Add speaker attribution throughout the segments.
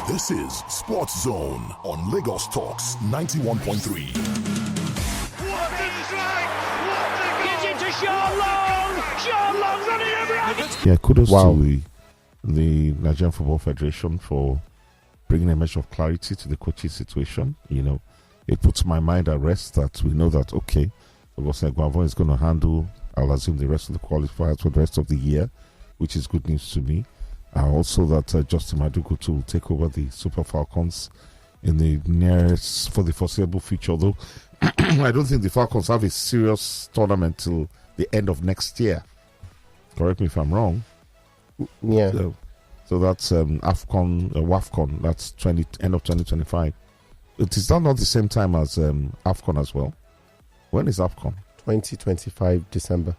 Speaker 1: This is Sports Zone on Lagos Talks 91.3.
Speaker 2: What a strike! What a goal! Gives it to Sean Long! Sean Long running around!
Speaker 3: Yeah, kudos to the Nigerian Football Federation for bringing a measure of clarity to the coaching situation. You know, it puts my mind at rest that we know that, okay, Augustine Eguavoen is going to handle, I'll assume, the rest of the qualifiers for the rest of the year, which is good news to me. Also that Justin Madugu will take over the Super Falcons in the nearest, for the foreseeable future, although I don't think the Falcons have a serious tournament till the end of next year. Correct me if I'm wrong.
Speaker 4: Yeah.
Speaker 3: So that's WAFCON, that's end of 2025. It is not the same time as AFCON as well. When is AFCON?
Speaker 4: 2025 December.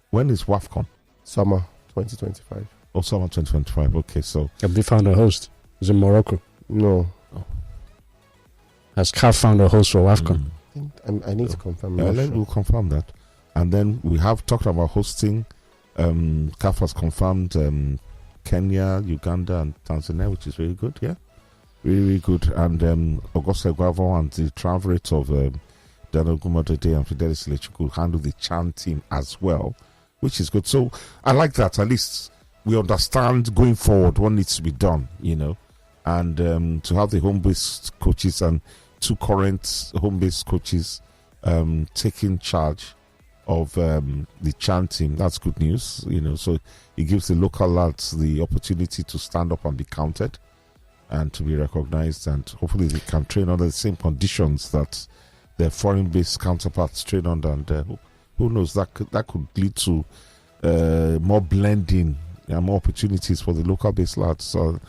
Speaker 3: When is WAFCON?
Speaker 4: Summer 2025.
Speaker 3: Oh, summer 2025. Okay, so
Speaker 5: have they found a host? Is it Morocco?
Speaker 4: No.
Speaker 5: Has CAF found a host for WAFCON?
Speaker 4: I need to confirm.
Speaker 3: We'll confirm that. And then we have talked about hosting. CAF has confirmed Kenya, Uganda, and Tanzania, which is really good. Yeah, really, really good. And Augustine Eguavoen and the triumvirate of Daniel Gumodede and Fidelis Lechuku handle the CHAN team as well, which is good. So I like that. At least we understand going forward what needs to be done, you know, and to have the home-based coaches and two current home-based coaches taking charge of the CHAN team, that's good news, you know. So it gives the local lads the opportunity to stand up and be counted and to be recognized, and hopefully they can train under the same conditions that their foreign-based counterparts train under, and who knows, that could lead to more blending and more opportunities for the local-based lads. So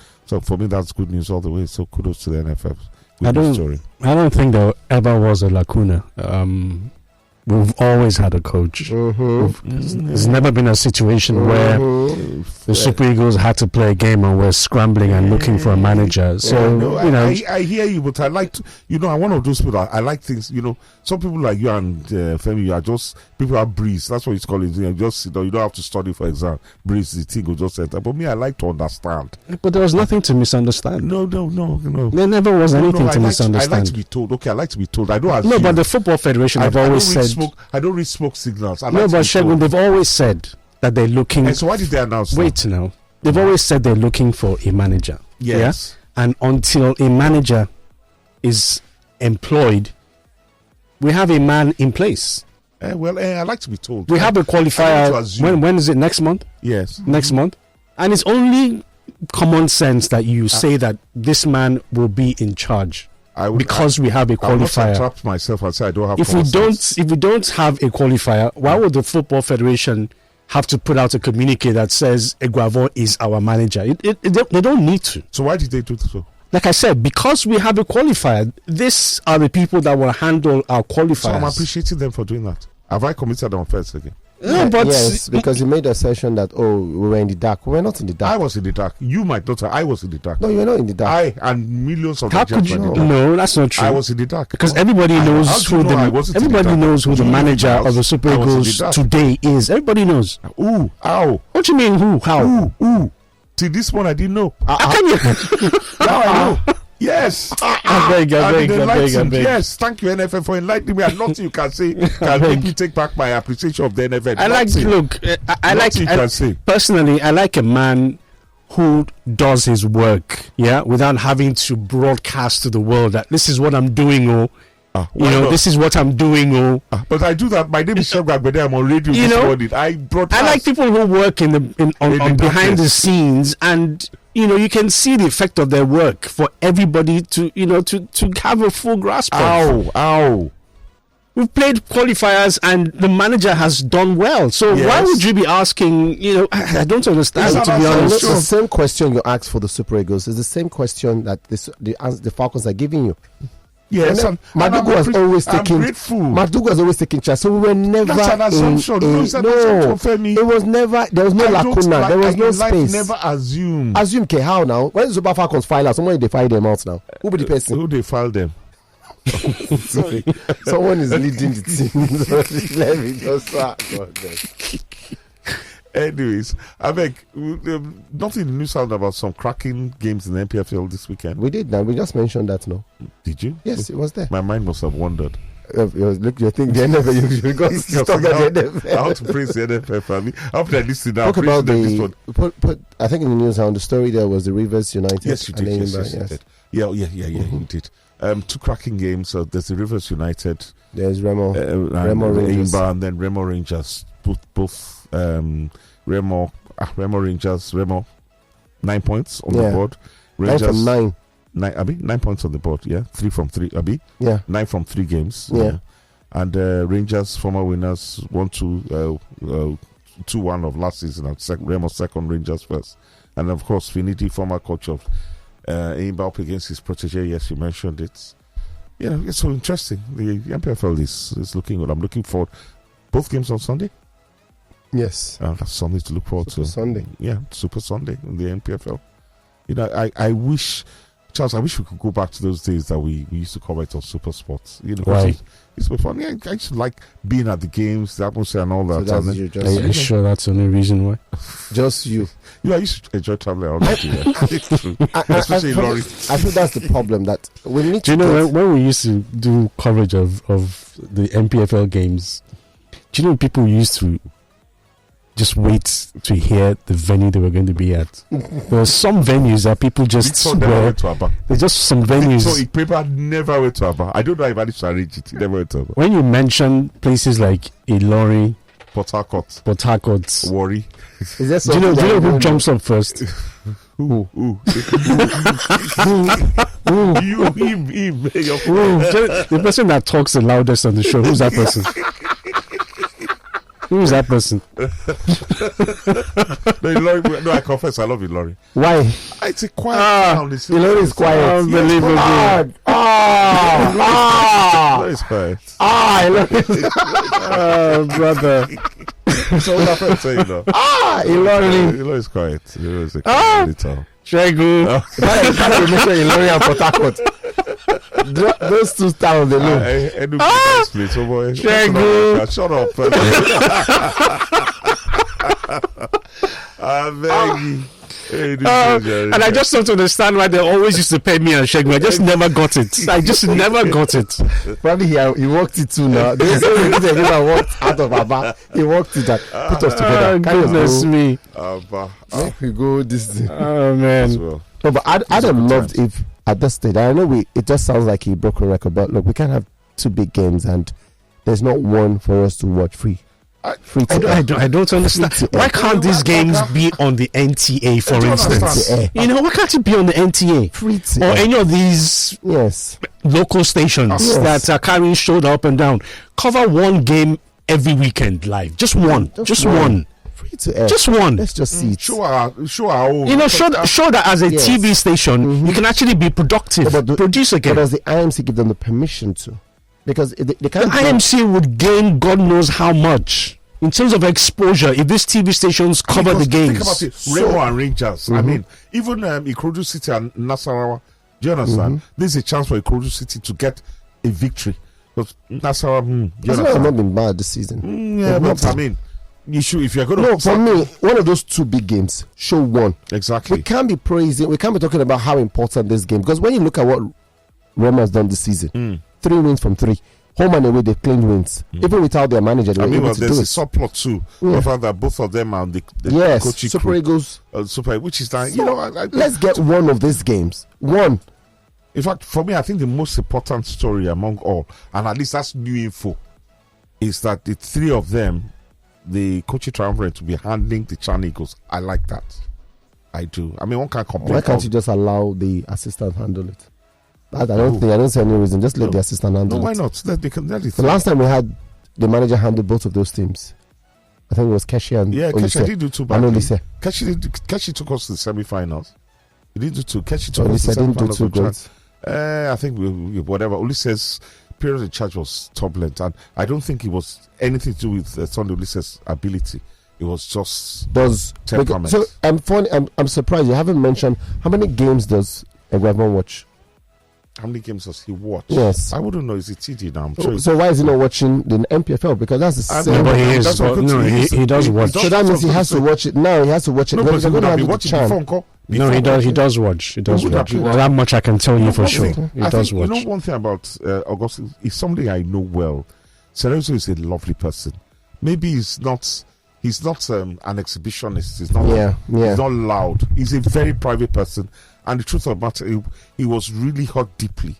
Speaker 3: for me, that's good news all the way. So kudos to the NFF.
Speaker 5: I don't think there ever was a lacuna. We've always had a coach. There's never been a situation where the Super Eagles had to play a game and we're scrambling and looking for a manager. So,
Speaker 3: I hear you, but I like to, I'm one of those people that I like things, some people like you and Femi, you are just, people are breeze. That's what it's called. You don't have to study for exam. Breeze, the thing will just enter. But me, I like to understand.
Speaker 5: But there was nothing to misunderstand.
Speaker 3: No.
Speaker 5: There never was anything to misunderstand.
Speaker 3: I like to be told. Okay, I like to be told. I don't assume.
Speaker 5: No, but the Football Federation have always said.
Speaker 3: I don't read smoke signals.
Speaker 5: But Segun, they've always said that they're looking.
Speaker 3: And so why did they announce that?
Speaker 5: Wait now. They've always said they're looking for a manager.
Speaker 3: Yes.
Speaker 5: Yeah? And until a manager is employed, we have a man in place.
Speaker 3: I like to be told.
Speaker 5: We have a qualifier. When is it? Next month?
Speaker 3: Yes.
Speaker 5: Next month. And it's only common sense that you say that this man will be in charge. Because we have a qualifier.
Speaker 3: I trapped myself and say I don't have.
Speaker 5: If we don't have a qualifier, why would the Football Federation have to put out a communique that says Eguavoen is our manager? They don't need to.
Speaker 3: So why did they do so?
Speaker 5: Like I said, because we have a qualifier. These are the people that will handle our qualifiers.
Speaker 3: So I'm appreciating them for doing that. Have I committed an offense again?
Speaker 5: No, but
Speaker 4: yes, because you made a assertion that we were in the dark. We were not in the dark.
Speaker 3: I was in the dark. You might not. I was in the dark.
Speaker 4: No, you were not in the dark.
Speaker 3: I and millions of.
Speaker 5: How could you? No, that's not true.
Speaker 3: I was in the dark
Speaker 5: because everybody knows who the manager of the Super Eagles today is. Everybody knows.
Speaker 3: Ooh, how?
Speaker 5: What do you mean who? How?
Speaker 3: Ooh. Till this one, I didn't know.
Speaker 5: How can you?
Speaker 3: Now I know. Yes.
Speaker 5: I beg.
Speaker 3: Yes, thank you, NFF, for enlightening me. And nothing you can say can make me take back my appreciation of the NFF.
Speaker 5: Personally, I like a man who does his work, without having to broadcast to the world that this is what I'm doing, this is what I'm doing,
Speaker 3: But I do that. My name is Segun Agbede. I'm on radio this morning. I
Speaker 5: like people who work on behind the scenes, and you can see the effect of their work for everybody to have a full grasp of.
Speaker 3: Ow.
Speaker 5: We've played qualifiers and the manager has done well. So why would you be asking, I don't understand, to be honest.
Speaker 4: The same question you asked for the Super Eagles is the same question that the Falcons are giving you.
Speaker 3: Yes,
Speaker 4: Madugu has always taken. Madugu has always taken charge. So we were never.
Speaker 3: That's an assumption.
Speaker 4: It was never. There was no lacuna. There was no space.
Speaker 3: Never assume.
Speaker 4: Assume. Okay, how now? When the Super Falcons file out, someone they file them out now. Who be the person?
Speaker 3: Who they file them?
Speaker 4: Sorry, someone is leading the team. Let me just
Speaker 3: Anyways, I beg, nothing in the news sound about some cracking games in the NPFL this weekend.
Speaker 4: We did now. We just mentioned that, no?
Speaker 3: Did you?
Speaker 4: Yes, it was there.
Speaker 3: My mind must have wandered.
Speaker 4: Look, you think the NFL, you got to stop at the NFL.
Speaker 3: I want to praise the NFL. After this, now,
Speaker 4: talk about I think in the news, the story there was the Rivers United.
Speaker 3: Yes, you did. Yes, you did. Yeah, you did. Two cracking games. So there's the Rivers United.
Speaker 4: There's Remo
Speaker 3: Rangers, and then Remo Rangers. Both Remo Rangers. 9 points on the board. Rangers
Speaker 4: 9 from 9.
Speaker 3: 9 points on the board. Yeah, 3 from 3. 9 from 3 games.
Speaker 4: Yeah,
Speaker 3: and Rangers former winners 1-2, 2-1 of last season. And Remo second, Rangers first, and of course Finidi, former coach of Imba, up against his protege. Yes, you mentioned it. It's so interesting. The MPFL is looking good. I'm looking forward. Both games on Sunday.
Speaker 4: Yes,
Speaker 3: that's something to look forward to.
Speaker 4: Sunday.
Speaker 3: Yeah, Super Sunday in the NPFL. I wish, Charles, I wish we could go back to those days that we used to cover it on Super Sports.
Speaker 5: Right.
Speaker 3: It's been fun. I used to like being at the games, the atmosphere, and all that.
Speaker 4: So
Speaker 5: are you sure that's the only reason why?
Speaker 4: Just you.
Speaker 3: I used to enjoy traveling around. Especially in Lorry.
Speaker 4: I think that's the problem that we need.
Speaker 5: Do you know when we used to do coverage of the MPFL games? Do you know people used to just wait to hear the venue they were going to be at? There were some venues that people just
Speaker 3: never went to Abba.
Speaker 5: There's just some venues.
Speaker 3: So paper never went to Abba. I don't know if I managed to arrange it. He never went to Abba.
Speaker 5: When you mention places like Ilori,
Speaker 3: Port Harcourt,
Speaker 5: Warri,
Speaker 4: do you
Speaker 5: know who jumps up first?
Speaker 3: Who?
Speaker 5: Him, the person that talks the loudest on the show. Who's that person? Who is that person?
Speaker 3: No, I confess, I love Ilori.
Speaker 5: Why?
Speaker 3: It's a quiet town.
Speaker 4: Ilori is quiet.
Speaker 5: Unbelievable.
Speaker 3: Ilori is quiet.
Speaker 5: Brother.
Speaker 3: So what happened to Ilori? Ilori is quiet. Ilori is a quiet town.
Speaker 5: Segun.
Speaker 4: You mention Ilori and Port Harcourt. Those two towns, they know.
Speaker 3: Shut up. I beg you.
Speaker 5: And I just don't understand why they always used to pay me and Segun. I just never got it. I just never got it.
Speaker 4: Probably he worked it too now. They never worked out of Abba. He worked it. Put us together.
Speaker 5: Goodness me.
Speaker 4: We go this thing.
Speaker 5: Oh man.
Speaker 3: Well.
Speaker 4: No, but I'd have loved if at this stage. I know it just sounds like he broke a record, but look, we can't have two big games and there's not one for us to watch free.
Speaker 5: I don't understand. Why can't these games be on the NTA, for instance? Why can't it be on the NTA or any of these local stations that are carrying shoulder up and down? Cover one game every weekend live. Just one.
Speaker 4: Free to air.
Speaker 5: Just one.
Speaker 4: Let's just see it.
Speaker 3: Show our own.
Speaker 5: Show that as a TV station, you can actually be productive. Produce a game.
Speaker 4: But does the IMC give them the permission to? Because they can't.
Speaker 5: The IMC would gain God knows how much in terms of exposure if these TV stations cover the games.
Speaker 3: Think about it. Remo and Rangers. I mean, even Ikorodu City and Nasarawa. Do you understand? This is a chance for Ikorodu City to get a victory. Because Nasarawa,
Speaker 4: Nasarawa have not been bad this season.
Speaker 3: But I mean, if you're going to.
Speaker 4: No, for me, one of those two big games, show one.
Speaker 3: Exactly.
Speaker 4: We can't be praising. We can't be talking about how important this game. Because when you look at what Roma has done this season. 3 wins from 3. Home and away, they've claimed wins. Even without their manager, they were able to do it.
Speaker 3: There's a subplot too. The fact that both of them are the coaching
Speaker 4: Super Eagles.
Speaker 3: Which is like,
Speaker 4: let's get one of these games. One.
Speaker 3: In fact, for me, I think the most important story among all, and at least that's new info, is that the 3 of them, the coaching triumvirate, will be handling the Chan Eagles. I like that. I do. I mean, one can't complain.
Speaker 4: Why can't you just allow the assistant handle it? I don't see any reason. Just let the assistant handle it.
Speaker 3: Why not?
Speaker 4: The last time we had the manager handle both of those teams, I think it was Keshi and
Speaker 3: Keshi didn't do too badly.
Speaker 4: Keshi
Speaker 3: took us to the semi-finals. He didn't do too. Keshi took us to the
Speaker 4: didn't do
Speaker 3: semi-finals.
Speaker 4: too good.
Speaker 3: I think whatever. Ulise's period in charge was turbulent, and I don't think it was anything to do with Sunday Ulise's ability. It was just temperament.
Speaker 4: So I'm surprised you haven't mentioned how many games does Eguavoen watch.
Speaker 3: How many games does he watch?
Speaker 4: Yes.
Speaker 3: I wouldn't know. Is it TD now? I'm sure.
Speaker 4: So why is he not watching the MPFL? Because that's the same.
Speaker 5: But he is. But no, he does watch.
Speaker 4: So that means he has to watch it now. He has to watch it.
Speaker 3: No, but he would have been watching before.
Speaker 5: No, he does. He does watch. He does watch. That much I can tell you for sure. He does watch.
Speaker 3: You know, one thing about Augustine is somebody I know well. Cerezo is a lovely person. Maybe he's not an exhibitionist. He's not. He's not loud. He's a very private person. And the truth of the matter, he was really hurt deeply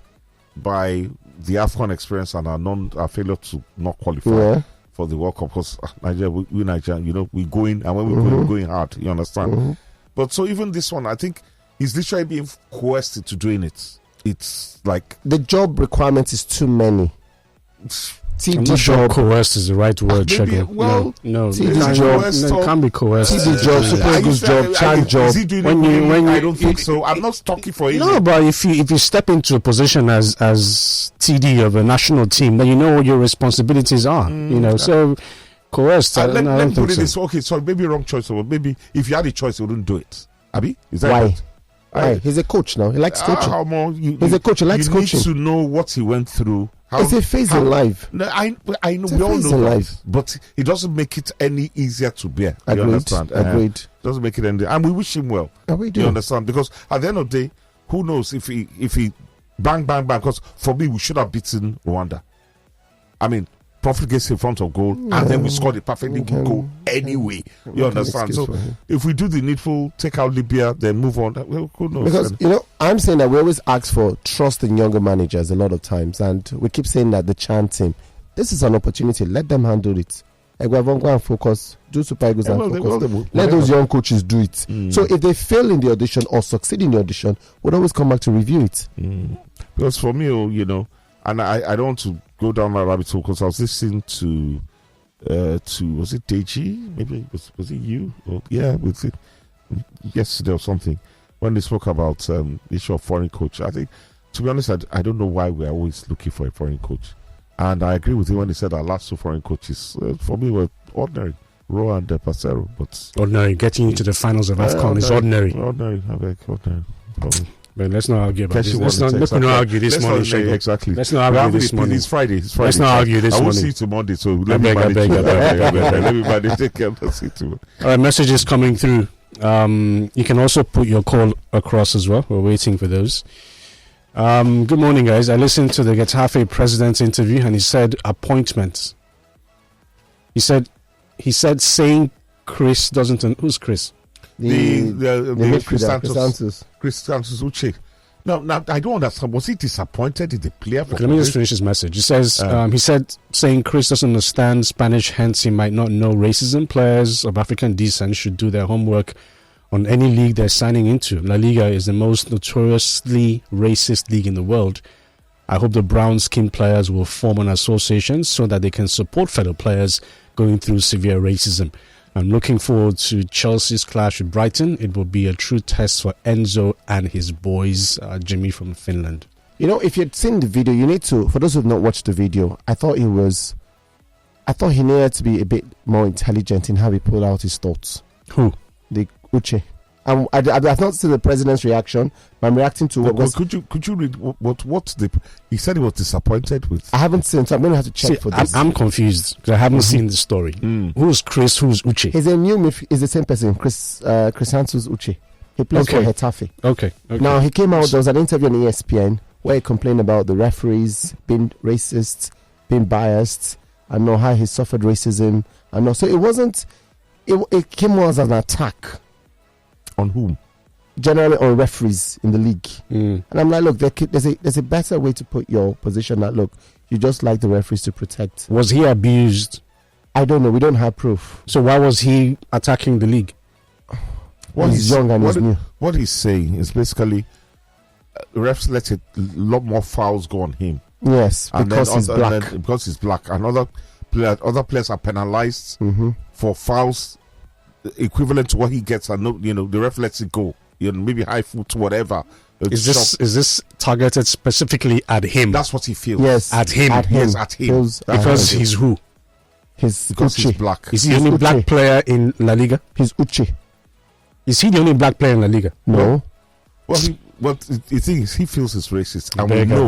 Speaker 3: by the AFCON experience and our failure to not qualify for the World Cup. Because Nigeria, we Nigerian, we go in, and when we go in, we're going hard. You understand? But so even this one, I think he's literally being coerced into doing it. It's like
Speaker 4: the job requirement is too many.
Speaker 5: I'm not sure coerced is the right word, Segun.
Speaker 3: Well,
Speaker 5: no,
Speaker 3: it
Speaker 5: can't be coerced.
Speaker 4: TD job, Super Eagles job, Chan job.
Speaker 3: Is he doing when I don't think so. I'm not talking for him.
Speaker 5: No, but if you step into a position as TD of a national team, then you know what your responsibilities are. So coerced.
Speaker 3: Let me put it
Speaker 5: so.
Speaker 3: this. Okay, sorry, maybe wrong choice. Or maybe if you had a choice, you wouldn't do it. Abi, is that
Speaker 4: why?
Speaker 3: Right?
Speaker 4: Why? He's a coach now. He likes coaching. He's a coach. He likes coaching.
Speaker 3: You need to know what he went through.
Speaker 4: It's a phase in life.
Speaker 3: No, I know. We all know that, but it doesn't make it any easier to bear.
Speaker 4: Agreed.
Speaker 3: You understand?
Speaker 4: Agreed.
Speaker 3: Doesn't make it any. And we wish him well.
Speaker 4: We do.
Speaker 3: You understand? Because at the end of the day, who knows if he bang. Because for me, we should have beaten Rwanda. I mean, Prophet gets in front of goal, and then we scored a perfectly good goal anyway. You understand? So if we do the needful, take out Libya, then move on. Well, who knows?
Speaker 4: Because I'm saying that we always ask for trust in younger managers a lot of times, and we keep saying that the chanting. This is an opportunity. Let them handle it. Eguavoen, go and focus. Do Super Eagles and focus. Let those young coaches do it. So if they fail in the audition or succeed in the audition, we'll always come back to review it.
Speaker 3: Because for me, and I don't want to go down that rabbit hole because I was listening to was it Deji? Maybe was it you? Was it yesterday or something when they spoke about the issue of foreign coach. I think, to be honest, I don't know why we're always looking for a foreign coach. And I agree with him when he said our last two foreign coaches for me were ordinary, Roa and Pacero. But
Speaker 5: ordinary, getting into the finals of AFCON is ordinary.
Speaker 3: Ordinary.
Speaker 5: But let's not argue about this. Let's not argue this morning.
Speaker 3: Exactly.
Speaker 5: Let's not argue this morning.
Speaker 3: It's Friday.
Speaker 5: Let's not argue this morning.
Speaker 3: I will see you to Monday, so let me take care of the
Speaker 5: All right, messages coming through. You can also put your call across as well. We're waiting for those. Good morning, guys. I listened to the Getafe president's interview, and he said appointments. He said saying Chris doesn't. Who's Chris?
Speaker 4: The
Speaker 3: Chris Santos Uche. Now, I don't understand. Was he disappointed in the player?
Speaker 5: Let me just finish his message. He says, he said, saying Chris doesn't understand Spanish, hence he might not know racism. Players of African descent should do their homework on any league they're signing into. La Liga is the most notoriously racist league in the world. I hope the brown skinned players will form an association so that they can support fellow players going through severe racism. I'm looking forward to Chelsea's clash with Brighton. It will be a true test for Enzo and his boys. Jimmy from Finland.
Speaker 4: If you'd seen the video, you need to. For those who've not watched the video, I thought he needed to be a bit more intelligent in how he pulled out his thoughts.
Speaker 5: Who?
Speaker 4: The Uche. I've not seen the president's reaction, but I'm reacting to what was.
Speaker 3: Could you read what he said he was disappointed with?
Speaker 4: I haven't seen, so I'm going to have to check for this.
Speaker 5: I'm confused because I haven't seen the story. Who's Chris? Who's Uche?
Speaker 4: He's a new is the same person, Chris Santos Uche. He plays for Getafe.
Speaker 5: Okay.
Speaker 4: Now he came out. There was an interview on ESPN where he complained about the referees being racist, being biased. I know how he suffered racism. I know. So it wasn't. It came out as an attack.
Speaker 3: On whom?
Speaker 4: Generally on referees in the league. And I'm like, look, there's a better way to put your position. That look, you just like the referees to protect.
Speaker 5: Was he abused?
Speaker 4: I don't know. We don't have proof.
Speaker 5: So why was he attacking the league?
Speaker 4: He's young and he's new.
Speaker 3: What he's saying is basically refs let a lot more fouls go on him.
Speaker 4: Yes, because he's black.
Speaker 3: Because he's black. And other players are penalized for fouls equivalent to what he gets, and the ref lets it go. Maybe high foot, whatever.
Speaker 5: Is this targeted specifically at him?
Speaker 3: That's what he feels.
Speaker 4: Yes,
Speaker 3: at him. Yes, at him.
Speaker 5: Because he's who?
Speaker 3: Because he's black.
Speaker 5: Is he the only black player in La Liga?
Speaker 4: He's Uche.
Speaker 5: Is he the only black player in La Liga?
Speaker 4: No.
Speaker 3: Well, but the thing is, he feels it's racist. And
Speaker 5: I
Speaker 3: we
Speaker 5: beg.
Speaker 3: know.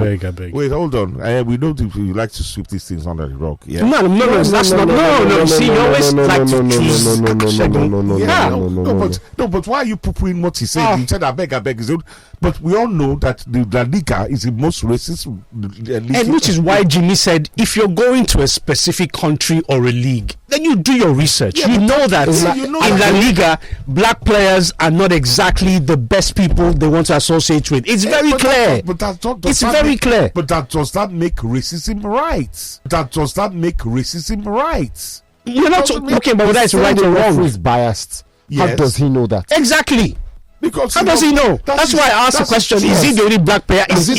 Speaker 3: Wait, hold on. We know you like to sweep these things under the rug. Yeah.
Speaker 5: No, that's not. No. See, you always like to choose.
Speaker 3: No, but why are you poo-pooing what he said? He said, I beg. But we all know that the La Liga is the most racist league.
Speaker 5: And which is why Jimmy said, if you're going to a specific country or a league, then you do your research. You know that in La Liga, black players are not exactly the best people they want to associate with. It's very clear. It's very clear.
Speaker 3: But that does not make racism right.
Speaker 5: You're not talking about whether it's right or wrong.
Speaker 4: Is biased.
Speaker 3: Yes.
Speaker 4: How does he know that?
Speaker 5: Exactly.
Speaker 3: Because
Speaker 5: how does he know? That's why I asked the question: is he the only black player? Is he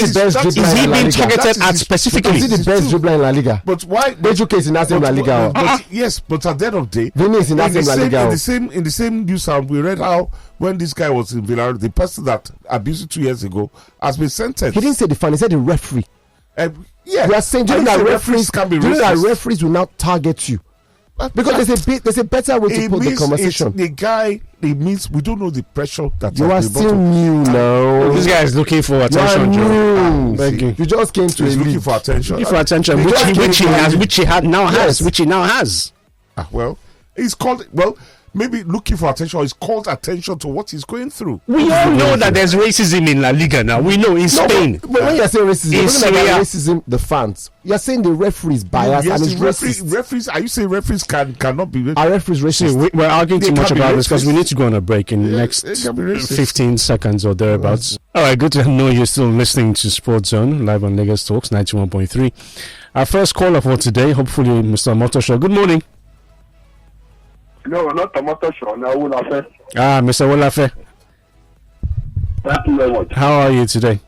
Speaker 5: being targeted at specifically?
Speaker 4: Is he the best dribbler in La Liga?
Speaker 3: But why?
Speaker 4: Bejuke is in that same La Liga.
Speaker 3: Yes, but at the end of the day,
Speaker 4: Vini is in that same La Liga.
Speaker 3: In the same news, we read how when this guy was in Villarreal, the person that abused him 2 years ago has been sentenced.
Speaker 4: He didn't say the fan; he said the referee.
Speaker 3: Yeah,
Speaker 4: we are saying do you know that referees can be racist? Do you know that referees will now target you? Because there's a better way to put the conversation.
Speaker 3: The guy, it means we don't know the pressure that
Speaker 4: you are still new now.
Speaker 5: This guy is looking for attention, Joe.
Speaker 4: You just came to
Speaker 3: looking for attention.
Speaker 5: Which he now has.
Speaker 3: Well, he's called. Well, maybe looking for attention is called attention to what he's going through.
Speaker 5: We all know that there's racism in La Liga now. We know in Spain.
Speaker 4: But when you're saying racism, the fans, you're saying the refere's bias and it's racist.
Speaker 3: Referees, are you saying referees cannot be racist?
Speaker 4: Are referees racist?
Speaker 5: We're arguing too much about this because we need to go on a break in the next 15 seconds or thereabouts. All right, good to know you're still listening to Sports Zone live on Lagos Talks 91.3. Our first caller for today, hopefully Mr. Motosho. Good morning.
Speaker 6: No, not Tomato Show. Now, Wolafe.
Speaker 5: Mr. Wolafe.
Speaker 6: Thank you very much.
Speaker 5: How are you today?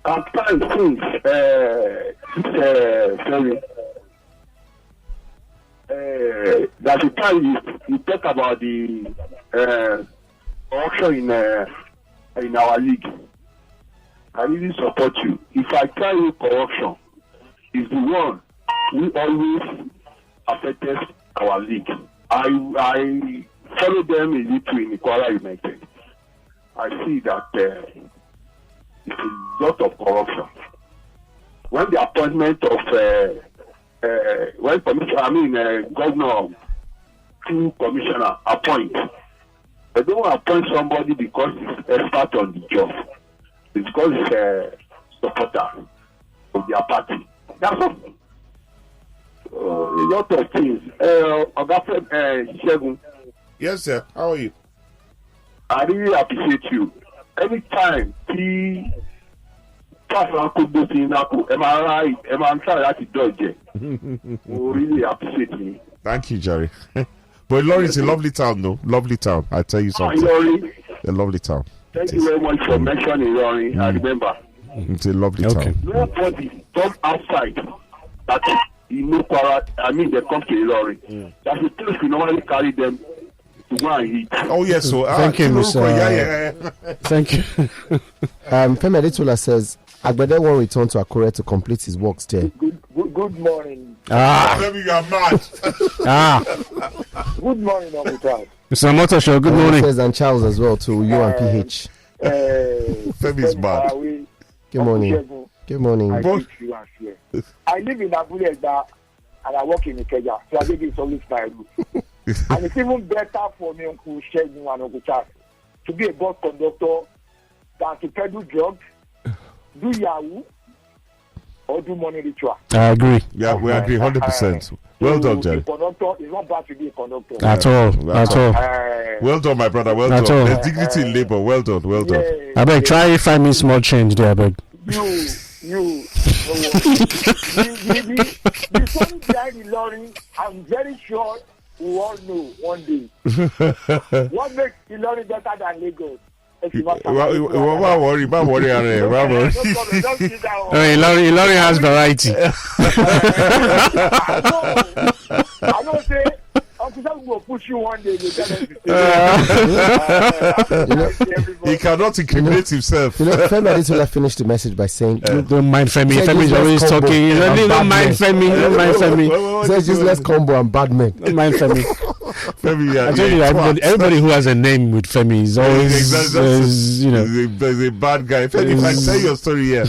Speaker 6: I'm fine since that's the time you talk about the corruption in our league. I really support you. If I tell you corruption is the one we always affected our league. I follow them a little in Kwara United. I see that it's a lot of corruption. When the appointment of governor to commissioner appoint, they don't appoint somebody because he's expert on the job. It's because he's a supporter of their party. That's all. A lot of things. Augustine Segun.
Speaker 3: Yes, sir. How are you?
Speaker 6: I really appreciate you. Every time he really appreciate me.
Speaker 3: Thank you, Jerry. But Ilorin is a lovely town, though. Lovely town. I tell you something. A lovely town.
Speaker 6: Thank you very much for mentioning Ilorin. I remember.
Speaker 3: It's a lovely town.
Speaker 6: Nobody from outside that they come to Ilorin. That's the place we normally carry them to go and eat.
Speaker 3: Oh, yes. So,
Speaker 5: thank you, Mr. Thank you.
Speaker 4: Femi Adetola says, Agbede won't return to Akure to complete his works there.
Speaker 6: Good morning.
Speaker 3: Maybe you are mad.
Speaker 6: Good morning, Mr.
Speaker 5: Motosho, good morning.
Speaker 4: And Charles as well to you and PH.
Speaker 3: Femi's mad.
Speaker 4: Good morning. Good morning.
Speaker 6: I live in Abuleda and I work in Ikeja, so I think it's always my route. And it's even better for me, Uncle Segun and Uncle Charles, to be a bus conductor than to peddle drugs, do Yahoo, or do money ritual.
Speaker 5: I agree.
Speaker 3: Yeah, we agree 100%. Well done, Jerry.
Speaker 6: Conductor is not bad to be a conductor.
Speaker 5: At all.
Speaker 3: Well done, my brother. Well done. There's dignity in labor. Well done. Well done.
Speaker 5: I beg, try if I mean small change there, I beg.
Speaker 6: The one behind the lorry, I'm very sure we all know one day. What makes the lorry better than Lagos?
Speaker 3: Worry.
Speaker 5: Ilorin has variety.
Speaker 6: I don't say Uncle Sam will push you one day.
Speaker 3: He cannot incriminate himself.
Speaker 4: Femi Adetola finished the message by saying,
Speaker 5: "Don't mind Femi. Femi's always talking. Don't mind Femi. Don't mind Femi.
Speaker 4: Says useless combo and bad men.
Speaker 5: Don't mind Femi."
Speaker 3: Femi,
Speaker 5: I told you, everybody who has a name with Femi is always,
Speaker 3: there's a bad guy. Femi, if I tell your story here.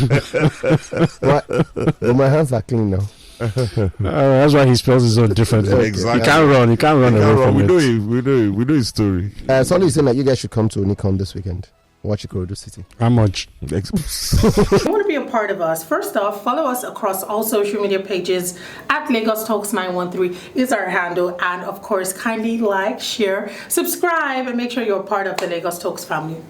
Speaker 4: But my hands are clean now.
Speaker 5: That's why he spells his own differently.
Speaker 3: Exactly.
Speaker 5: He can't run away from
Speaker 3: we
Speaker 5: it.
Speaker 3: know his story.
Speaker 4: Solly is saying that you guys should come to Unicon this weekend. Watch Ikorodu City.
Speaker 5: How much?
Speaker 7: If you want to be a part of us, first off, follow us across all social media pages at Lagos Talks 913 is our handle. And of course, kindly like, share, subscribe, and make sure you're a part of the Lagos Talks family.